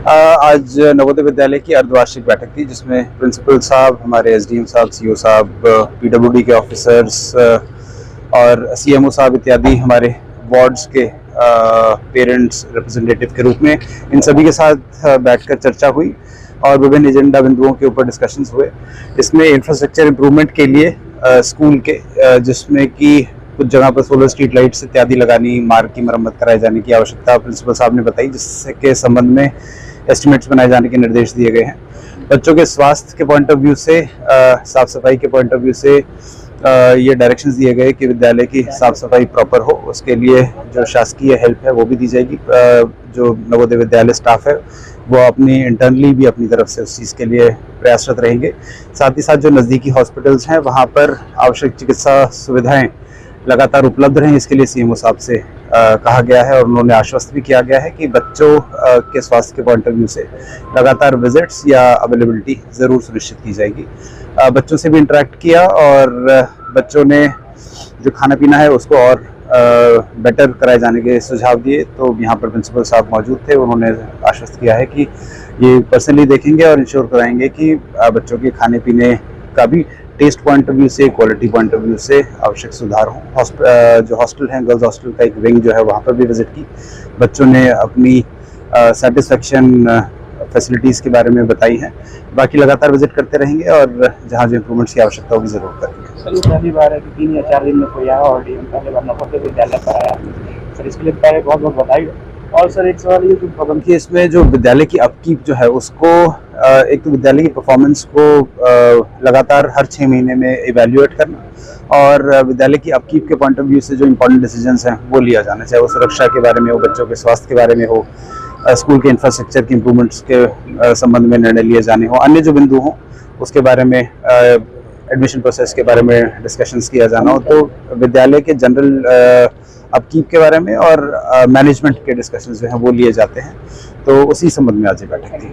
आज नवोदय विद्यालय की अर्धवार्षिक बैठक थी जिसमें प्रिंसिपल साहब, हमारे एसडीएम साहब, सीओ साहब, पीडब्ल्यूडी के ऑफिसर्स और सीएमओ साहब इत्यादि हमारे वार्ड्स के पेरेंट्स रिप्रेजेंटेटिव के रूप में इन सभी के साथ बैठकर चर्चा हुई और विभिन्न एजेंडा बिंदुओं के ऊपर डिस्कशंस हुए। इसमें इंफ्रास्ट्रक्चर इम्प्रूवमेंट के लिए स्कूल के जिसमें कि कुछ जगह पर सोलर स्ट्रीट लाइट्स इत्यादि लगानी, मार्ग की मरम्मत कराए जाने की आवश्यकता प्रिंसिपल साहब ने बताई, जिसके संबंध में एस्टिमेट्स बनाए जाने के निर्देश दिए गए हैं। बच्चों के स्वास्थ्य के पॉइंट ऑफ व्यू से, साफ सफाई के पॉइंट ऑफ व्यू से ये डायरेक्शंस दिए गए कि विद्यालय की साफ सफाई प्रॉपर हो, उसके लिए जो शासकीय हेल्प है वो भी दी जाएगी। जो नवोदय विद्यालय स्टाफ है वो अपनी इंटरनली भी अपनी तरफ से उस चीज़ के लिए प्रयासरत रहेंगे। साथ ही साथ जो नज़दीकी हॉस्पिटल्स हैं वहाँ पर आवश्यक चिकित्सा सुविधाएं लगातार उपलब्ध रहें, इसके लिए सीएमओ साहब से कहा गया है और उन्होंने आश्वस्त भी किया गया है कि बच्चों के स्वास्थ्य के पॉइंट ऑफ व्यू से लगातार विजिट्स या अवेलेबिलिटी ज़रूर सुनिश्चित की जाएगी। बच्चों से भी इंटरेक्ट किया और बच्चों ने जो खाना पीना है उसको और बेटर कराए जाने के सुझाव दिए। तो यहाँ पर प्रिंसिपल साहब मौजूद थे, उन्होंने आश्वस्त किया है कि ये पर्सनली देखेंगे और इंश्योर कराएंगे कि बच्चों के खाने पीने का भी टेस्ट पॉइंट ऑफ व्यू से, क्वालिटी पॉइंट ऑफ व्यू से आवश्यक सुधार हो। जो हॉस्टल हैं, गर्ल्स हॉस्टल का एक विंग जो है वहाँ पर भी विजिट की। बच्चों ने अपनी सेटिस्फेक्शन फैसिलिटीज़ के बारे में बताई हैं। बाकी लगातार विजिट करते रहेंगे और जहाँ जो इम्प्रूवमेंट्स की आवश्यकता होगी ज़रूर करेंगे। सर, पहली बार है कि 3 या 4 दिन में कोई आया और पहले बार नवोदय विद्यालय पर आया सर, इसके लिए पहले बहुत बहुत बधाई। और सर एक सवाल ये, जो प्रबंध की इसमें जो विद्यालय की अपकीप जो है उसको एक तो विद्यालय की परफॉर्मेंस को लगातार हर 6 महीने में इवैल्यूएट करना और विद्यालय की अपकीप के पॉइंट ऑफ व्यू से जो इम्पोर्टेंट डिसीजंस हैं वो लिया जाना, चाहे वो सुरक्षा के बारे में हो, बच्चों के स्वास्थ्य के बारे में हो, स्कूल के इंफ्रास्ट्रक्चर की इम्प्रूवमेंट्स के संबंध में निर्णय लिए जाने हो, अन्य जो बिंदु हों उसके बारे में एडमिशन प्रोसेस के बारे में डिस्कशंस किया जाना हो। तो विद्यालय के जनरल अपकीप के बारे में और मैनेजमेंट के डिस्कशंस जो हैं वो लिए जाते हैं। तो उसी संबंध में आज ये बैठक थी।